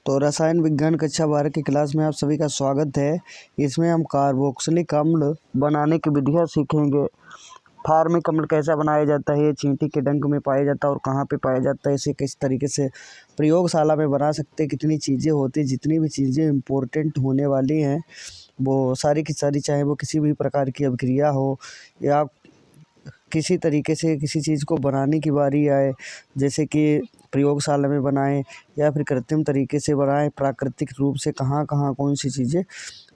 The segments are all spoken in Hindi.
तो रसायन विज्ञान कक्षा 12 की क्लास में आप सभी का स्वागत है। इसमें हम कार्बोक्सिलिक अम्ल बनाने की विधियाँ सीखेंगे। फार्मिक अम्ल कैसा बनाया जाता है, ये चींटी के डंक में पाया जाता है और कहाँ पे पाया जाता है, इसे किस तरीके से प्रयोगशाला में बना सकते हैं, कितनी चीज़ें होती, जितनी भी चीज़ें इम्पोर्टेंट होने वाली हैं वो सारी की सारी, चाहे वो किसी भी प्रकार की अभिक्रिया हो या किसी तरीके से किसी चीज़ को बनाने की बारी आए, जैसे कि प्रयोगशाला में बनाएं या फिर कृत्रिम तरीके से बनाएं, प्राकृतिक रूप से कहाँ कहाँ कौन सी चीज़ें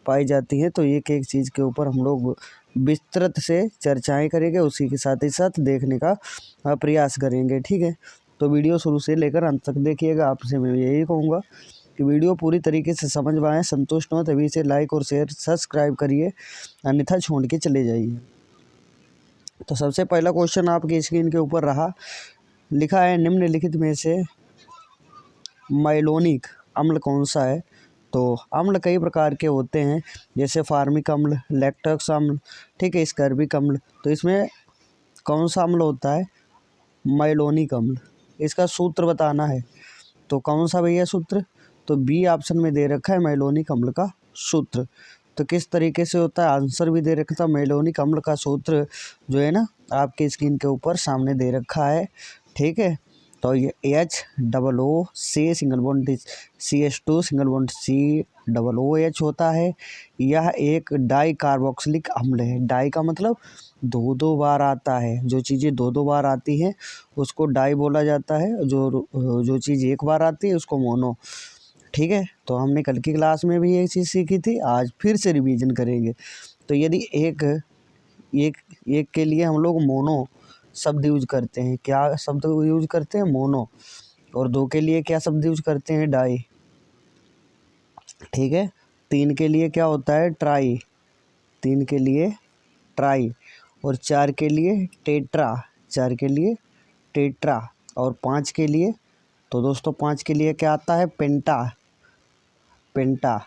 पाई जाती हैं, तो एक एक चीज़ के ऊपर हम लोग विस्तृत से चर्चाएं करेंगे, उसी के साथ ही साथ देखने का प्रयास करेंगे। ठीक है, तो वीडियो शुरू से लेकर अंत तक देखिएगा। आपसे मैं यही कहूँगा कि वीडियो पूरी तरीके से समझ पाएँ, संतुष्ट हों तभी इसे लाइक और शेयर सब्सक्राइब करिए, अन्यथा छोड़ के चले जाइए। तो सबसे पहला क्वेश्चन आपकी स्क्रीन के ऊपर रहा, लिखा है निम्नलिखित में से माइलोनिक अम्ल कौन सा है। तो अम्ल कई प्रकार के होते हैं, जैसे फार्मिक अम्ल, लैक्टिक अम्ल, ठीक है, स्कर्बिक अम्ल। तो इसमें कौन सा अम्ल होता है? माइलोनिक अम्ल। इसका सूत्र बताना है, तो कौन सा भैया सूत्र? तो बी ऑप्शन में दे रखा है माइलोनिक अम्ल का सूत्र। तो किस तरीके से होता है, आंसर भी दे रखा था। माइलोनिक अम्ल का सूत्र जो है ना, आपके स्क्रीन के ऊपर सामने दे रखा है। ठीक है, तो ये HOO single bond CH2 single bond COOH होता है। यह एक डाई कार्बोक्सिलिक अम्ल है। डाई का मतलब दो बार आता है, जो चीज़ें दो बार आती हैं उसको डाई बोला जाता है, जो चीज़ एक बार आती है उसको मोनो। ठीक है, तो हमने कल की क्लास में भी ये चीज़ सीखी थी, आज फिर से रिवीजन करेंगे। तो यदि एक एक एक के लिए हम लोग मोनो शब्द यूज करते हैं, क्या शब्द यूज करते हैं? मोनो। और दो के लिए क्या शब्द यूज करते हैं? डाई। ठीक है, तीन के लिए क्या होता है? ट्राई। तीन के लिए ट्राई। और चार के लिए टेट्रा। चार के लिए टेट्रा। और पाँच के लिए, तो दोस्तों पाँच के लिए क्या आता है? पेंटा। पेंटा।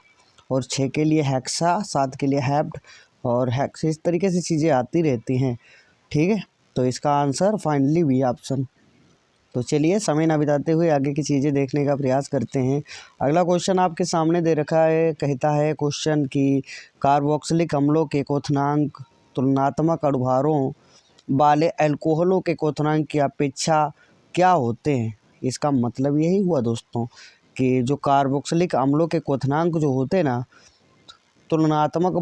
और छः के लिए हेक्सा, सात के लिए हेप्ट और हेक्स। इस तरीके से चीज़ें आती रहती हैं। ठीक है, तो इसका आंसर फाइनली बी ऑप्शन। तो चलिए समय ना बिताते हुए आगे की चीज़ें देखने का प्रयास करते हैं। अगला क्वेश्चन आपके सामने दे रखा है, कहता है क्वेश्चन कि कार्बोक्सिलिक अम्लों के क्वथनांक तुलनात्मक अणुभारों वाले अल्कोहलों के क्वथनांक की अपेक्षा क्या होते हैं। इसका मतलब यही हुआ दोस्तों कि जो कार्बोक्सिलिक अम्लों के क्वथनांक जो होते हैं ना, तुलनात्मक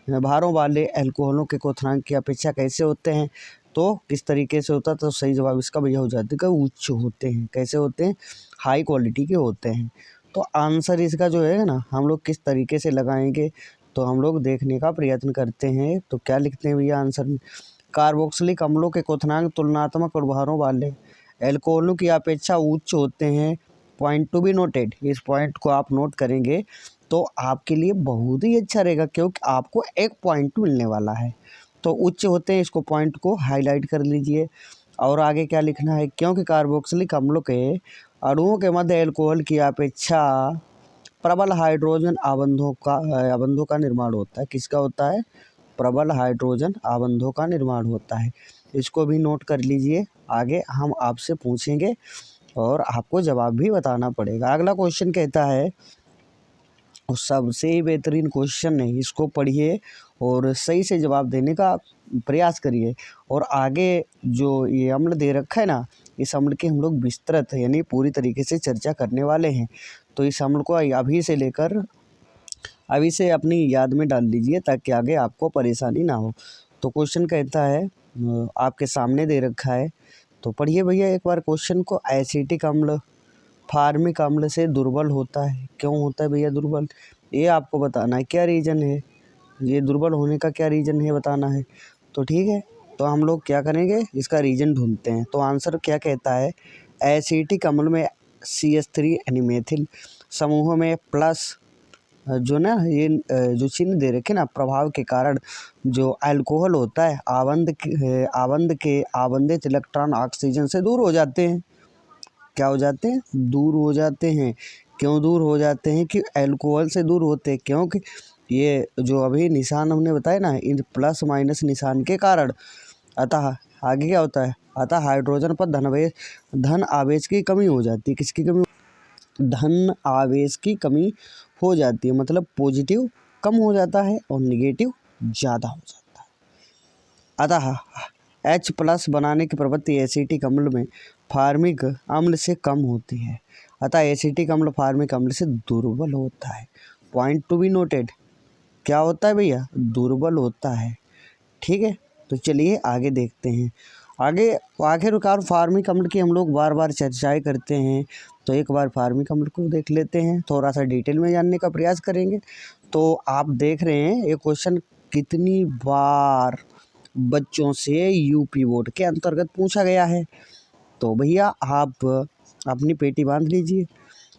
भारों वाले अल्कोहलों के क्वथनांक की अपेक्षा कैसे होते हैं। तो किस तरीके से होता है? तो सही जवाब इसका भैया हो जाता है कि उच्च होते हैं। कैसे होते हैं? हाई क्वालिटी के होते हैं। तो आंसर इसका जो है ना, हम लोग किस तरीके से लगाएंगे तो हम लोग देखने का प्रयत्न करते हैं। तो क्या लिखते हैं भैया आंसर में? कार्बोक्सिलिक अम्लों के क्वथनांक तुलनात्मक अणुभारों वाले अल्कोहलों की अपेक्षा उच्च होते हैं। पॉइंट टू बी नोटेड, इस पॉइंट को आप नोट करेंगे तो आपके लिए बहुत ही अच्छा रहेगा, क्योंकि आपको एक पॉइंट मिलने वाला है। तो उच्च होते हैं, इसको पॉइंट को हाईलाइट कर लीजिए। और आगे क्या लिखना है? क्योंकि कार्बोक्सिलिक अम्लों के अणुओं के मध्य अल्कोहल की अपेक्षा प्रबल हाइड्रोजन आबंधों का निर्माण होता है। किसका होता है? प्रबल हाइड्रोजन आबंधों का निर्माण होता है। इसको भी नोट कर लीजिए, आगे हम आपसे पूछेंगे और आपको जवाब भी बताना पड़ेगा। अगला क्वेश्चन कहता है, और सबसे ही बेहतरीन क्वेश्चन है, इसको पढ़िए और सही से जवाब देने का प्रयास करिए। और आगे जो ये अम्ल दे रखा है ना, इस अम्ल की हम लोग विस्तृत यानी पूरी तरीके से चर्चा करने वाले हैं। तो इस अम्ल को अभी से अपनी याद में डाल लीजिए, ताकि आगे आपको परेशानी ना हो। तो क्वेश्चन कहता है, आपके सामने दे रखा है, तो पढ़िए भैया एक बार क्वेश्चन को। एसिटिक अम्ल फार्मिक अम्ल से दुर्बल होता है। क्यों होता है भैया दुर्बल? ये आपको बताना है। क्या रीज़न है ये दुर्बल होने का? क्या रीज़न है बताना है। तो ठीक है, तो हम लोग क्या करेंगे, इसका रीज़न ढूंढते हैं। तो आंसर क्या कहता है? एसिटिक अम्ल में CH3 यानी मेथिल समूह में प्लस जो ना ये जो चिन्ह दे रखे ना, प्रभाव के कारण जो अल्कोहल होता है आबंध के आबंधित इलेक्ट्रॉन ऑक्सीजन से दूर हो जाते हैं। क्या हो जाते हैं? दूर हो जाते हैं। क्यों दूर हो जाते हैं? कि अल्कोहल से दूर होते हैं, क्योंकि ये जो अभी निशान हमने बताया ना, इन प्लस माइनस निशान के कारण। अतः आगे क्या होता है? अतः हाइड्रोजन पर धन आवेश की कमी हो जाती है। किसकी कमी? धन आवेश की कमी हो जाती है, मतलब पॉजिटिव कम हो जाता है और निगेटिव ज़्यादा हो जाता है। अतः H+ बनाने की प्रवृत्ति एसिटिक अम्ल में फार्मिक अम्ल से कम होती है। अतः एसिटिक अम्ल फार्मिक अम्ल से दुर्बल होता है। पॉइंट टू बी नोटेड, क्या होता है भैया? दुर्बल होता है। ठीक है, तो चलिए आगे देखते हैं। आगे आखिरकार फार्मिक अम्ल की हम लोग बार बार चर्चाएं करते हैं, तो एक बार फार्मिक अम्ल को देख लेते हैं, थोड़ा सा डिटेल में जानने का प्रयास करेंगे। तो आप देख रहे हैं ये क्वेश्चन कितनी बार बच्चों से यूपी बोर्ड के अंतर्गत पूछा गया है। तो भैया आप अपनी पेटी बांध लीजिए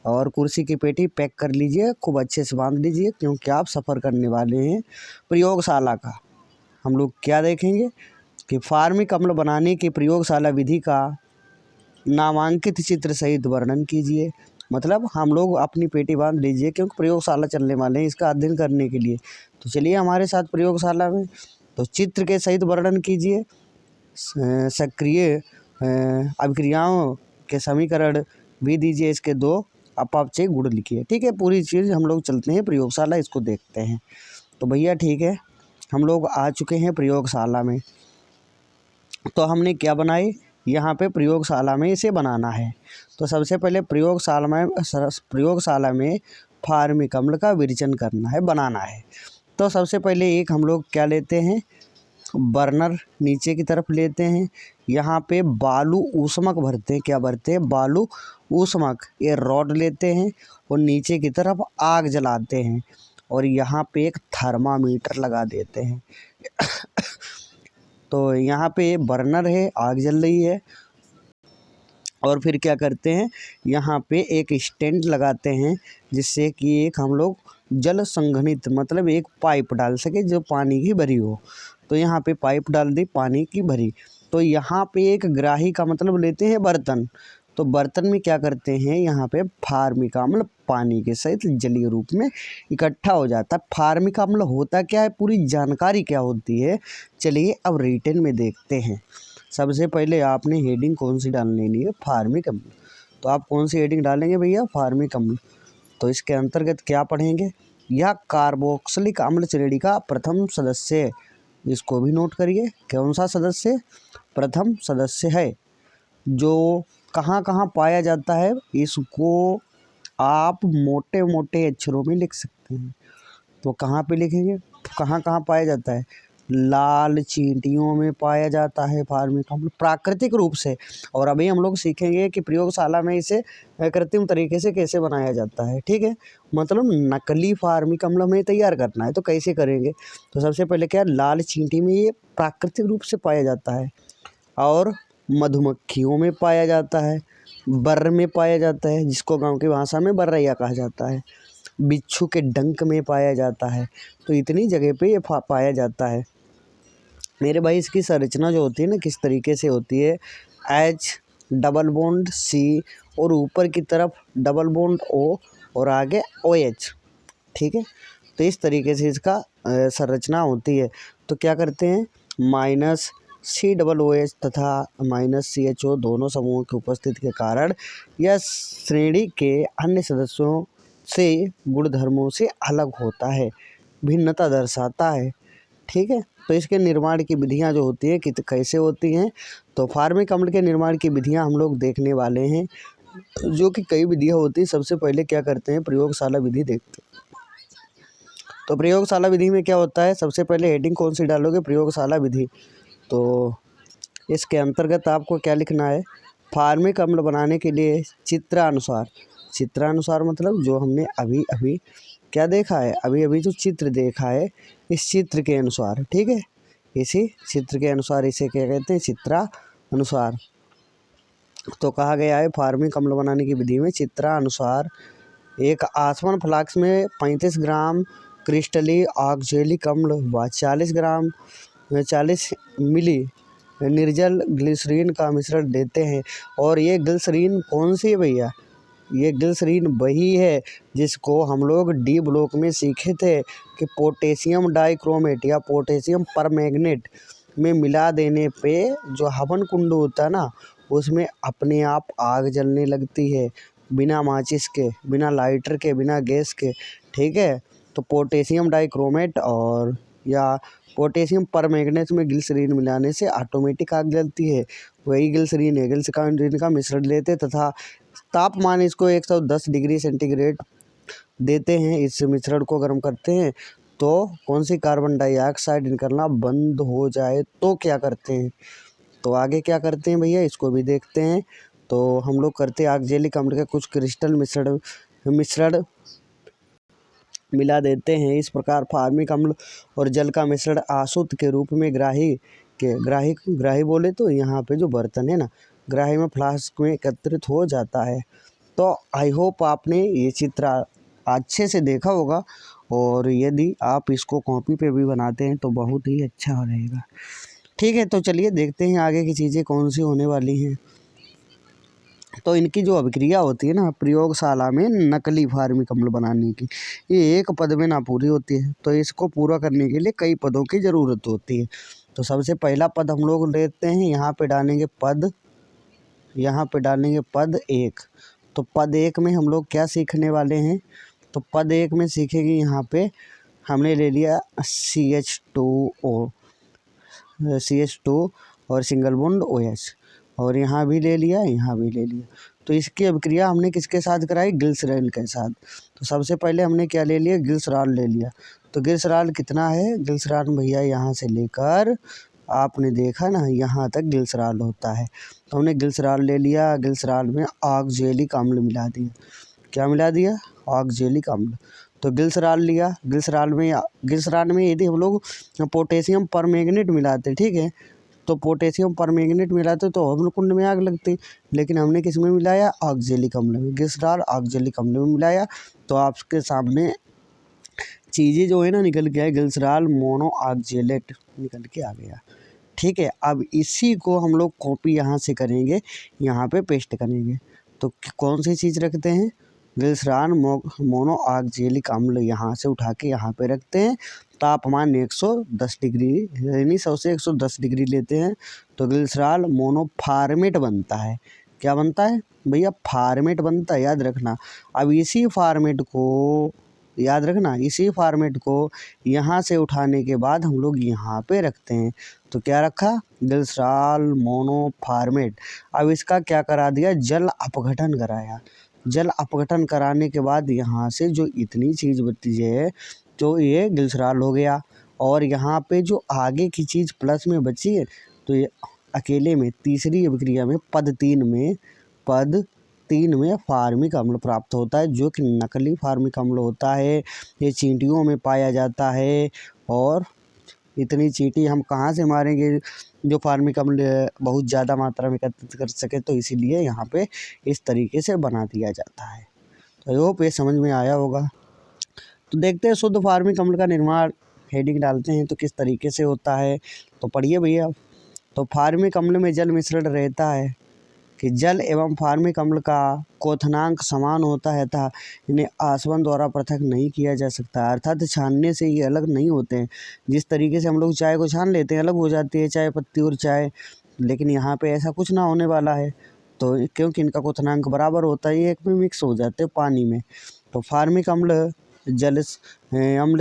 और कुर्सी की पेटी पैक कर लीजिए, खूब अच्छे से बांध लीजिए, क्योंकि आप सफ़र करने वाले हैं प्रयोगशाला का। हम लोग क्या देखेंगे कि फार्मिक अम्ल बनाने की प्रयोगशाला विधि का नामांकित चित्र सहित वर्णन कीजिए। मतलब हम लोग अपनी पेटी बांध लीजिए, क्योंकि प्रयोगशाला चलने वाले हैं इसका अध्ययन करने के लिए। तो चलिए हमारे साथ प्रयोगशाला में, तो चित्र के सहित वर्णन कीजिए। सक्रिय अभिक्रियाओं के समीकरण भी दीजिए, इसके 2 अपापचय गुण लिखिए। ठीक है, पूरी चीज़ हम लोग चलते हैं प्रयोगशाला, इसको देखते हैं। तो भैया ठीक है, हम लोग आ चुके हैं प्रयोगशाला में। तो हमने क्या बनाए, यहाँ पे प्रयोगशाला में इसे बनाना है। तो सबसे पहले प्रयोगशाला में फार्मिक अम्ल का विरेचन करना है, बनाना है। तो सबसे पहले एक हम लोग क्या लेते हैं, बर्नर नीचे की तरफ लेते हैं। यहाँ पे बालू ऊष्मक भरते हैं, क्या भरते हैं? बालू ऊष्मक। ये रॉड लेते हैं और नीचे की तरफ आग जलाते हैं और यहाँ पे एक थर्मामीटर लगा देते हैं। तो यहाँ पे बर्नर है, आग जल रही है, और फिर क्या करते हैं, यहाँ पे एक स्टैंड लगाते हैं, जिससे कि एक हम लोग जल संघनित, मतलब एक पाइप डाल सके जो पानी की भरी हो। तो यहाँ पे पाइप डाल दी पानी की भरी। तो यहाँ पे एक ग्राही का मतलब लेते हैं बर्तन। तो बर्तन में क्या करते हैं, यहाँ पे फार्मिक अम्ल पानी के सहित जलीय रूप में इकट्ठा हो जाता है। फार्मिक अम्ल होता क्या है, पूरी जानकारी क्या होती है, चलिए अब रिटन में देखते हैं। सबसे पहले आपने हेडिंग कौन सी डाल लेनी है, फार्मिक अम्ल। तो आप कौन सी हेडिंग डालेंगे भैया, फार्मिक अम्ल। तो इसके अंतर्गत क्या पढ़ेंगे, यह कार्बोक्सिलिक अम्ल श्रेणी का प्रथम सदस्य है। इसको भी नोट करिए, कौन सा सदस्य, प्रथम सदस्य है, जो कहाँ कहाँ पाया जाता है, इसको आप मोटे मोटे अक्षरों में लिख सकते हैं। तो कहाँ पे लिखेंगे, कहाँ कहाँ पाया जाता है, लाल चींटियों में पाया जाता है फार्मिक अम्ल प्राकृतिक रूप से। और अभी हम लोग सीखेंगे कि प्रयोगशाला में इसे कृत्रिम तरीके से कैसे बनाया जाता है। ठीक है, मतलब नकली फार्मिक अम्ल हमें तैयार करना है, तो कैसे करेंगे। तो सबसे पहले क्या, लाल चींटी में ये प्राकृतिक रूप से पाया जाता है, और मधुमक्खियों में पाया जाता है, बर्र में पाया जाता है, जिसको गाँव की भाषा में बर्रैया कहा जाता है, बिच्छू के डंक में पाया जाता है। तो इतनी जगह पे ये पाया जाता है मेरे भाई। इसकी संरचना जो होती है ना, किस तरीके से होती है, H+C और ऊपर की तरफ O और आगे OH। ठीक है, तो इस तरीके से इसका संरचना होती है। तो क्या करते हैं, -COOH तथा -CHO दोनों समूहों की उपस्थिति के कारण यह श्रेणी के अन्य सदस्यों से गुणधर्मों से अलग होता है, भिन्नता दर्शाता है। ठीक है, तो इसके निर्माण की विधियां जो होती है कि कैसे होती हैं, तो फार्मिक अम्ल के निर्माण की विधियां हम लोग देखने वाले हैं, जो कि कई विधियां होती हैं। सबसे पहले क्या करते हैं, प्रयोगशाला विधि देखते हैं। तो प्रयोगशाला विधि में क्या होता है, सबसे पहले हेडिंग कौन सी डालोगे, प्रयोगशाला विधि। तो इसके अंतर्गत आपको क्या लिखना है, फार्मिक अम्ल बनाने के लिए चित्रानुसार। चित्रानुसार मतलब जो हमने अभी अभी क्या देखा है, अभी अभी जो चित्र देखा है, इस चित्र के अनुसार। ठीक है, इसी चित्र के अनुसार इसे क्या कहते हैं, चित्रानुसार। तो कहा गया है फार्मिक अम्ल बनाने की विधि में चित्रानुसार एक आसवन फ्लास्क में 35 ग्राम क्रिस्टली ऑक्जेलिक अम्ल व 40 मिली निर्जल ग्लिसरीन का मिश्रण देते हैं। और ये ग्लिसरीन कौन सी है भैया, ये ग्लिसरीन वही है जिसको हम लोग डी ब्लॉक में सीखे थे कि पोटेशियम डाइक्रोमेट या पोटेशियम परमैंगनेट में मिला देने पे जो हवन कुंड होता है ना, उसमें अपने आप आग जलने लगती है। बिना माचिस के, बिना लाइटर के, बिना गैस के, ठीक है। तो पोटेशियम डाइक्रोमेट और या पोटेशियम परमैंगनेट में ग्लिसरीन मिलाने से ऑटोमेटिक आग जलती है। वही ग्लिसरीन है, ग्लिसरीन का मिश्रण लेते तथा तापमान इसको 110 डिग्री सेंटीग्रेड देते हैं। इस मिश्रण को गर्म करते हैं तो कौन सी कार्बन डाइऑक्साइड निकलना बंद हो जाए तो क्या करते हैं। तो आगे क्या करते हैं भैया, इसको भी देखते हैं। तो हम लोग करते हैं ऑक्जेलिक अम्ल के कुछ क्रिस्टल मिश्रण मिला देते हैं। इस प्रकार फार्मिक अम्ल और जल का मिश्रण आसुत के रूप में ग्राही बोले तो यहाँ पे जो बर्तन है ना, ग्राही में फ्लास्क में एकत्रित हो जाता है। तो आई होप आपने ये चित्र अच्छे से देखा होगा, और यदि आप इसको कॉपी पे भी बनाते हैं तो बहुत ही अच्छा रहेगा। ठीक है, तो चलिए देखते हैं आगे की चीज़ें कौन सी होने वाली हैं। तो इनकी जो अभिक्रिया होती है ना प्रयोगशाला में नकली फार्मिक अम्ल बनाने की, ये एक पद में ना पूरी होती है। तो इसको पूरा करने के लिए कई पदों की ज़रूरत होती है। तो सबसे पहला पद हम लोग लेते हैं, यहाँ पे डालेंगे पद 1। तो पद 1 में हम लोग क्या सीखने वाले हैं, तो पद 1 में सीखेंगे यहाँ पे हमने ले लिया CH2 और सिंगल बॉन्ड OH, और यहाँ भी ले लिया, यहाँ भी ले लिया। तो इसकी अभिक्रिया हमने किसके साथ कराई, ग्लिसरॉल के साथ। तो सबसे पहले हमने क्या ले लिया, ग्लिसरॉल ले लिया। तो ग्लिसरॉल कितना है, ग्लिसरॉल भैया यहाँ से लेकर आपने देखा ना यहाँ तक ग्लिसरॉल होता है। तो हमने ग्लिसरॉल ले लिया, ग्लिसरॉल में ऑक्जेलिक अम्ल मिला दिया। क्या मिला दिया, ऑक्जेलिक अम्ल। तो ग्लिसरॉल लिया, ग्लिसरॉल में यदि हम लोग पोटेशियम परमैंगनेट मिलाते, ठीक है, तो पोटेशियम परमैंगनेट मिलाते तो अम्ल कुंड में आग लगती, लेकिन हमने किस में मिलाया, ऑक्जेलिक अम्ल में। ग्लिसरॉल ऑक्जेलिक अम्ल में मिलाया तो आपके सामने चीज़ें जो है ना निकल के आए, ग्लिसरॉल मोनो ऑक्जेलेट निकल के आ गया। ठीक है, अब इसी को हम लोग कॉपी यहाँ से करेंगे, यहाँ पे पेस्ट करेंगे। तो कौन सी चीज़ रखते हैं, ग्लिसरॉल मोनो ऑक्जेलिक अम्ल यहाँ से उठा के यहाँ पे रखते हैं। तापमान 110 डिग्री यानी 100 से 110 डिग्री लेते हैं तो ग्लिसरॉल मोनोफॉर्मेट बनता है। क्या बनता है भैया, फॉर्मेट बनता है, याद रखना। अब इसी फॉर्मेट को याद रखना, इसी फॉर्मेट को यहाँ से उठाने के बाद हम लोग यहाँ पे रखते हैं। तो क्या रखा, ग्लिसरॉल मोनोफॉर्मेट। अब इसका क्या करा दिया, जल अपघटन कराया। जल अपघटन कराने के बाद यहाँ से जो इतनी चीज़ बची है तो ये ग्लिसरॉल हो गया, और यहाँ पे जो आगे की चीज़ प्लस में बची है तो ये अकेले में तीसरी अभिक्रिया में पद 3 में फार्मिक अम्ल प्राप्त होता है, जो कि नकली फार्मिक अम्ल होता है। ये चींटियों में पाया जाता है, और इतनी चींटी हम कहाँ से मारेंगे जो फार्मिक अम्ल बहुत ज़्यादा मात्रा में एकत्रित कर सके। तो इसीलिए यहाँ पे इस तरीके से बना दिया जाता है। तो आई होप ये समझ में आया होगा। तो देखते हैं शुद्ध फार्मिक अम्ल का निर्माण, हेडिंग डालते हैं तो किस तरीके से होता है। तो पढ़िए भैया। तो फार्मिक अम्ल में जल मिश्रण रहता है कि जल एवं फार्मिक अम्ल का क्वथनांक समान होता है तथा इन्हें आसवन द्वारा पृथक नहीं किया जा सकता, अर्थात छानने से ये अलग नहीं होते हैं। जिस तरीके से हम लोग चाय को छान लेते हैं अलग हो जाती है चाय पत्ती और चाय, लेकिन यहाँ पे ऐसा कुछ ना होने वाला है। तो क्योंकि इनका क्वथनांक बराबर होता है, ये एक में मिक्स हो जाते हैं पानी में। तो फार्मिक अम्ल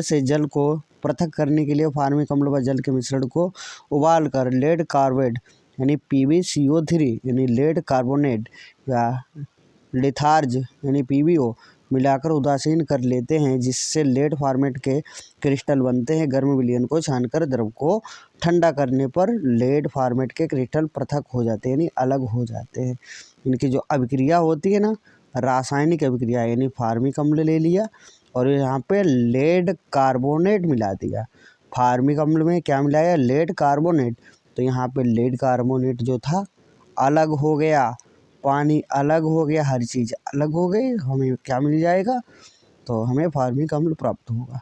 से जल को पृथक करने के लिए फार्मिक अम्ल व जल के मिश्रण को उबाल कर लेड कार्बेट यानी PbCO3 यानी लेड कार्बोनेट या लिथार्ज यानी PbO मिलाकर उदासीन कर लेते हैं, जिससे लेड फॉर्मेट के क्रिस्टल बनते हैं। गर्म विलयन को छानकर द्रव को ठंडा करने पर लेड फॉर्मेट के क्रिस्टल पृथक हो जाते हैं यानी अलग हो जाते हैं। इनकी जो अभिक्रिया होती है ना, रासायनिक अभिक्रिया, यानी फार्मिक अम्ल ले लिया और यहाँ पे लेड कार्बोनेट मिला दिया। फार्मिक अम्ल में क्या मिलाया, लेड कार्बोनेट। तो यहाँ पे लेड कार्बोनेट जो था अलग हो गया, पानी अलग हो गया, हर चीज़ अलग हो गई। हमें क्या मिल जाएगा, तो हमें फार्मिक अम्ल प्राप्त होगा।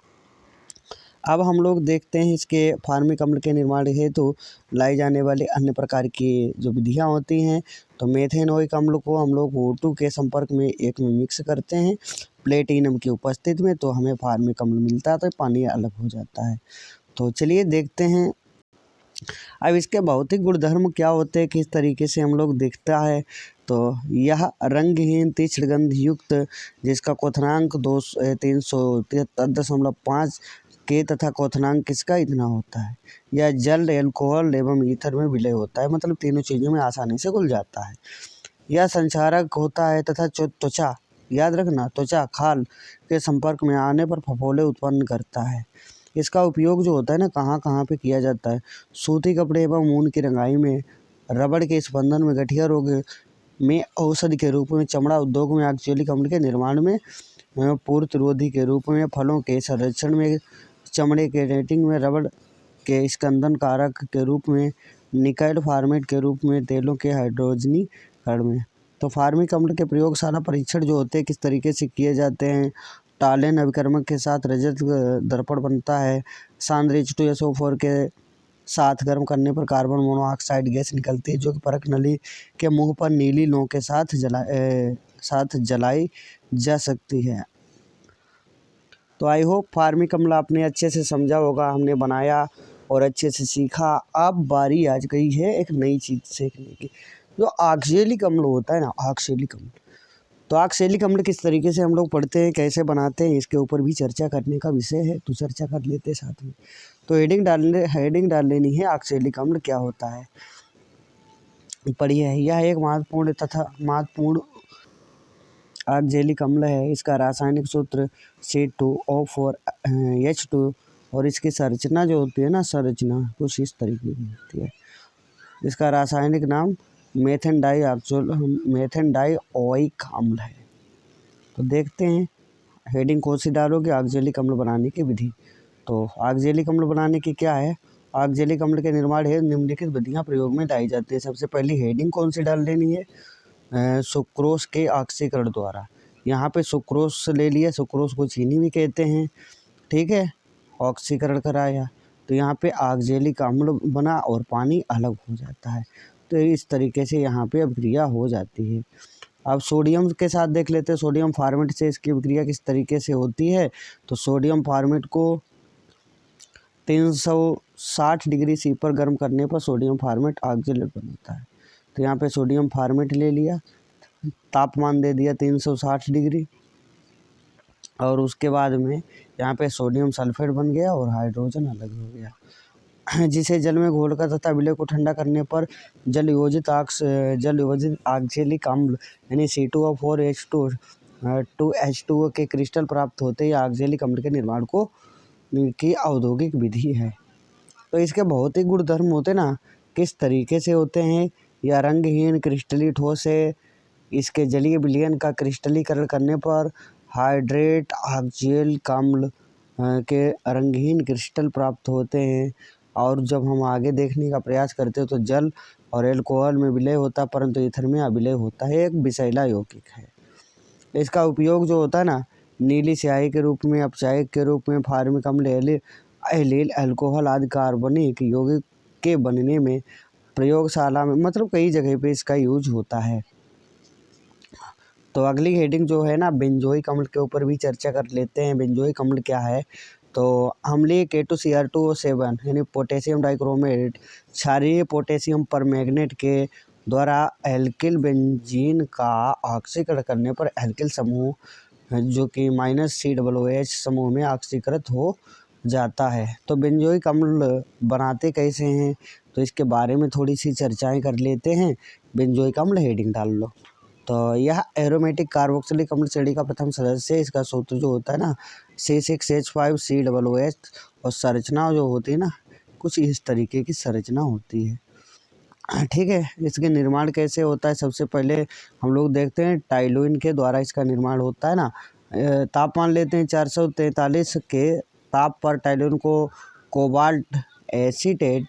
अब हम लोग देखते हैं इसके फार्मिक अम्ल के निर्माण हेतु लाई जाने वाली अन्य प्रकार की जो विधियाँ होती हैं। तो मेथेनोइक अम्ल को हम लोग O2 के संपर्क में एक में मिक्स करते हैं प्लेटिनम की उपस्थिति में, तो हमें फार्मिक अम्ल मिलता है, तो पानी अलग हो जाता है। तो चलिए देखते हैं अब इसके भौतिक गुणधर्म क्या होते हैं, किस तरीके से हम लोग दिखता है, तो यह रंगहीन तीक्ष्ण गंध युक्त, जिसका क्वथनांक 373.5 के तथा क्वथनांक किसका इतना होता है। यह जल, एल्कोहल एवं ईथर में विलय होता है, मतलब तीनों चीज़ों में आसानी से घुल जाता है। यह संचारक होता है तथा त्वचा, याद रखना, त्वचा खाल के संपर्क में आने पर फफोले उत्पन्न करता है। इसका उपयोग जो होता है ना, कहाँ कहाँ पे किया जाता है, सूती कपड़े एवं ऊन की रंगाई में, रबड़ के स्पंदन में, गठिया रोग में औषधि के रूप में, चमड़ा उद्योग में, ऑक्जेलिक अम्ल के निर्माण में, पूर्वरोधी के रूप में, फलों के संरक्षण में, चमड़े के रेटिंग में, रबड़ के स्कंदन कारक के रूप में, निकल फॉर्मेट के रूप में, तेलों के हाइड्रोजनीकरण में। तो फार्मिक अम्ल के प्रयोगशाला परीक्षण जो होते हैं किस तरीके से किए जाते हैं। टालेन अभिकर्मक के साथ रजत दर्पण बनता है। सांद्र H2SO4 के साथ गर्म करने पर कार्बन मोनोऑक्साइड गैस निकलती है, जो कि परख नली के मुंह पर नीली लौ के साथ जलाई जा सकती है। तो आई होप फार्मिक अम्ल आपने अच्छे से समझा होगा, हमने बनाया और अच्छे से सीखा। अब बारी आज गई है एक नई चीज़ सीखने की, जो ऑक्जेलिक अम्ल होता है ना, ऑक्जेलिक अम्ल। तो ऑक्जेलिक अम्ल किस तरीके से हम लोग पढ़ते हैं, कैसे बनाते हैं, इसके ऊपर भी चर्चा करने का विषय है, तो चर्चा कर लेते हैं साथ में। तो हेडिंग डाल लेनी है, ऑक्जेलिक अम्ल क्या होता है, पढ़िए। यह एक महत्वपूर्ण ऑक्जेलिक अम्ल है। इसका रासायनिक सूत्र C2O4H2 और इसकी संरचना जो होती है ना, संरचना कुछ इस तरीके की होती है। इसका रासायनिक नाम मेथेन डाइओइक अम्ल है। तो देखते हैं हेडिंग कौन सी डालोगे, ऑक्जेलिक अम्ल बनाने की विधि। तो ऑक्जेलिक अम्ल बनाने की क्या है, ऑक्जेलिक अम्ल के निर्माण है निम्नलिखित विधियाँ प्रयोग में लाई जाती है। सबसे पहली हेडिंग कौन सी डाल देनी है, सुक्रोज के ऑक्सीकरण द्वारा। यहाँ पे सुक्रोज ले लिया, सुक्रोज को चीनी भी कहते हैं, ठीक है, ऑक्सीकरण कराया, तो यहाँ पे ऑक्जेलिक अम्ल बना और पानी अलग हो जाता है। तो इस तरीके से यहाँ पे अभिक्रिया हो जाती है। अब सोडियम के साथ देख लेते हैं, सोडियम फॉर्मेट से इसकी अभिक्रिया किस तरीके से होती है। तो सोडियम फॉर्मेट को 360 डिग्री सी पर गर्म करने पर सोडियम फॉर्मेट ऑक्जेलेट बनता है। तो यहाँ पे सोडियम फॉर्मेट ले लिया, तापमान दे दिया 360 डिग्री, और उसके बाद में यहाँ पे सोडियम सल्फेट बन गया और हाइड्रोजन अलग हो गया, जिसे जल में घोलकर तथा विलय को ठंडा करने पर जल योजित ऑक्जेलिक अम्ल यानी C2O4H2 के क्रिस्टल प्राप्त होते ही ऑक्जेलिक अम्ल के निर्माण की औद्योगिक विधि है। तो इसके भौतिक गुण धर्म होते ना, किस तरीके से होते हैं, या रंगहीन क्रिस्टली ठोस है। इसके जलीय विलयन का क्रिस्टलीकरण करने पर हाइड्रेट ऑक्जेलिक अम्ल के रंगहीन क्रिस्टल प्राप्त होते हैं। और जब हम आगे देखने का प्रयास करते हैं तो जल और एल्कोहल में विलय होता है, परंतु ईथर में अविलय होता है, एक विषैला यौगिक है। इसका उपयोग जो होता है ना, नीली स्याही के रूप में, अपचायक के रूप में, फार्मिक अम्ल, एलील, अल्कोहल आदि कार्बनिक यौगिक के बनने में, प्रयोगशाला में, मतलब कई जगह पे इसका यूज होता है। तो अगली हेडिंग जो है ना, बेंजोइक अम्ल के ऊपर भी चर्चा कर लेते हैं। बेंजोइक अम्ल क्या है, तो अम्लीय K2Cr2O7 यानी पोटेशियम डाइक्रोमेट क्षारीय पोटेशियम परमैंगनेट के द्वारा एल्किल बेंजीन का ऑक्सीकरण करने पर एल्किल समूह जो कि -COOH समूह में ऑक्सीकृत हो जाता है। तो बेंजोइक अम्ल बनाते कैसे हैं, तो इसके बारे में थोड़ी सी चर्चाएं कर लेते हैं। बेंजोइक अम्ल हेडिंग डाल लो। तो यह एरोमेटिक कार्बोक्सिलिक अम्ल श्रेणी का प्रथम सदस्य है। इसका सूत्र जो होता है ना, C6H5COOH, और संरचना जो होती है ना, कुछ इस तरीके की संरचना होती है, ठीक है। इसके निर्माण कैसे होता है, सबसे पहले हम लोग देखते हैं टाइलुइन के द्वारा इसका निर्माण होता है ना। तापमान लेते हैं 443 के ताप पर टाइलुइन को कोबाल्ट एसीटेट,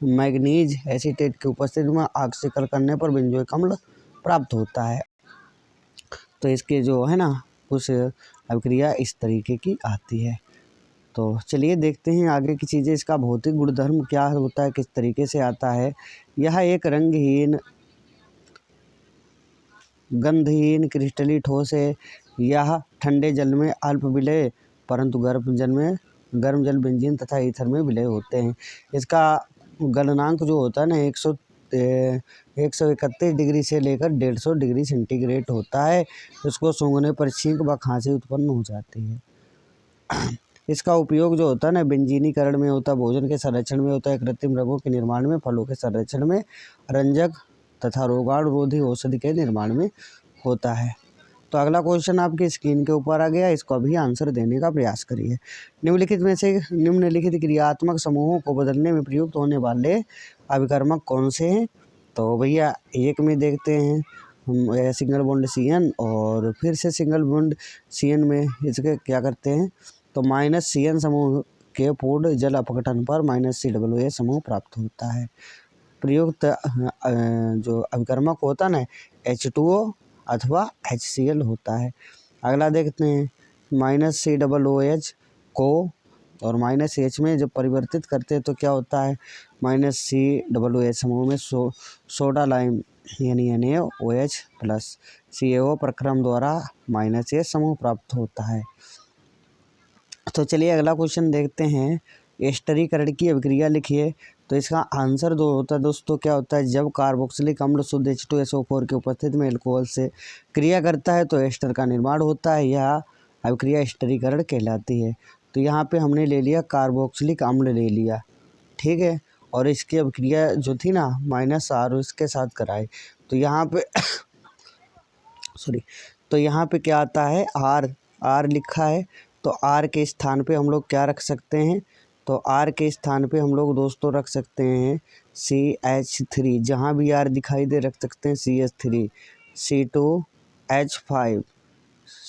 मैग्नीज एसीटेट की उपस्थिति में ऑक्सीकरण करने पर बेंजोइक अम्ल प्राप्त होता है। तो इसके जो है ना, कुछ अभिक्रिया इस तरीके की आती है। तो चलिए देखते हैं आगे की चीज़ें। इसका भौतिक गुणधर्म क्या होता है, किस तरीके से आता है। यह एक रंगहीन गंधहीन क्रिस्टली ठोस है। यह ठंडे जल में अल्प विलय परंतु गर्म जल बेंजीन तथा ईथर में विलय होते हैं। इसका गलनांक जो होता है ना 131 डिग्री से लेकर 150 डिग्री सेंटीग्रेड होता है। इसको सूंघने पर छींक व खांसी उत्पन्न हो जाती है। इसका उपयोग जो होता है ना व्यंजनीकरण में होता है, भोजन के संरक्षण में होता है, कृत्रिम रंगों के निर्माण में, फलों के संरक्षण में, रंजक तथा रोगाणुरोधी औषधि के निर्माण में होता है। तो अगला क्वेश्चन आपकी स्क्रीन के ऊपर आ गया, इसको अभी आंसर देने का प्रयास करिए। निम्नलिखित में से निम्नलिखित क्रियात्मक समूहों को बदलने में प्रयुक्त होने वाले अभिकर्मक कौन से हैं? तो भैया एक में देखते हैं हम सिंगल बॉन्ड CN, और फिर से सिंगल बॉन्ड CN में इसके क्या करते हैं, तो -CN समूह के पूर्ण जल अपघटन पर -COOH समूह प्राप्त होता है। प्रयुक्त जो अभिकर्मक होता है ना H2O अथवा HCl होता है। अगला देखते हैं -COOH को और -H में जब परिवर्तित करते हैं तो क्या होता है, -COOH समूह में सोडा लाइम यानी NaOH प्लस CaO प्रक्रम द्वारा -H समूह प्राप्त होता है। तो चलिए अगला क्वेश्चन देखते हैं, एस्टरीकरण की अभिक्रिया लिखिए। तो इसका आंसर जो होता है दोस्तों क्या होता है, जब कार्बोक्सिलिक अम्ल शुद्ध H2SO4 की उपस्थिति में अल्कोहल से क्रिया करता है तो एस्टर का निर्माण होता है। यह अभिक्रिया एस्टरीकरण कहलाती है। तो यहाँ पे हमने ले लिया कार्बोक्सिलिक अम्ल ले लिया, ठीक है, और इसकी अभिक्रिया जो थी ना -R इसके साथ कराई। तो यहाँ पे तो यहाँ पे क्या आता है, R लिखा है। तो R के स्थान पे हम लोग क्या रख सकते हैं, तो R के स्थान पे हम लोग दोस्तों रख सकते हैं CH3, जहाँ भी R दिखाई दे रख सकते हैं CH3, C2H5,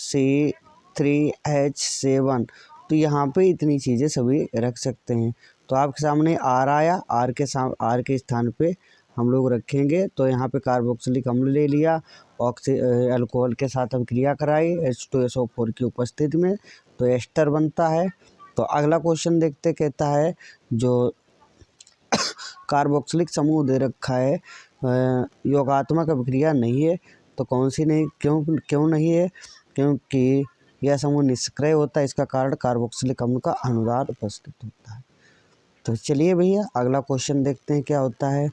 C3H7। तो यहाँ पे इतनी चीज़ें सभी रख सकते हैं। तो आपके सामने R आया, R के स्थान पे हम लोग रखेंगे। तो यहाँ पे कार्बोक्सिलिक अम्ल ले लिया, अल्कोहल के साथ अभिक्रिया कराई H2SO4 की उपस्थिति में, तो एस्टर बनता है। तो अगला क्वेश्चन देखते, कहता है जो कार्बोक्सिलिक समूह दे रखा है योगात्मक अभिक्रिया नहीं है, तो कौन सी नहीं, क्यों नहीं है, क्योंकि यह समूह निष्क्रिय होता है। इसका कारण कार्बोक्सिलिक अम्ल का अनुदान उपस्थित होता है। तो चलिए भैया अगला क्वेश्चन देखते हैं क्या होता है,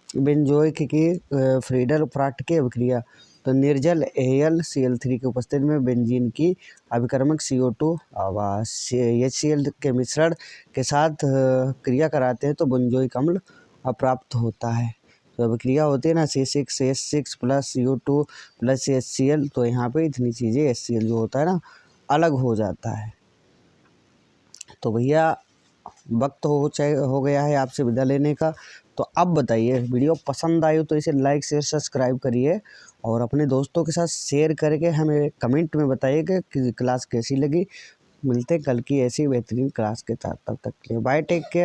बेंजोइक की फ्रीडल प्राट की अभिक्रिया। तो निर्जल AlCl3 की उपस्थिति में बेंजीन की अभिकर्मक CO2 व HCl के मिश्रण के साथ क्रिया कराते हैं तो बेंजोइक अम्ल प्राप्त होता है। तो अभिक्रिया होती है ना C6H6 plus CO2 plus HCl, तो यहाँ पे इतनी चीज़ें HCl जो होता है ना अलग हो जाता है। तो भैया वक्त हो गया है आपसे विदा लेने का। तो अब बताइए, वीडियो पसंद आई हो तो इसे लाइक शेयर सब्सक्राइब करिए और अपने दोस्तों के साथ शेयर करके हमें कमेंट में बताइएगा कि क्लास कैसी लगी। मिलते हैं कल की ऐसी बेहतरीन क्लास के साथ, तब तक के लिए बाय, टेक केयर।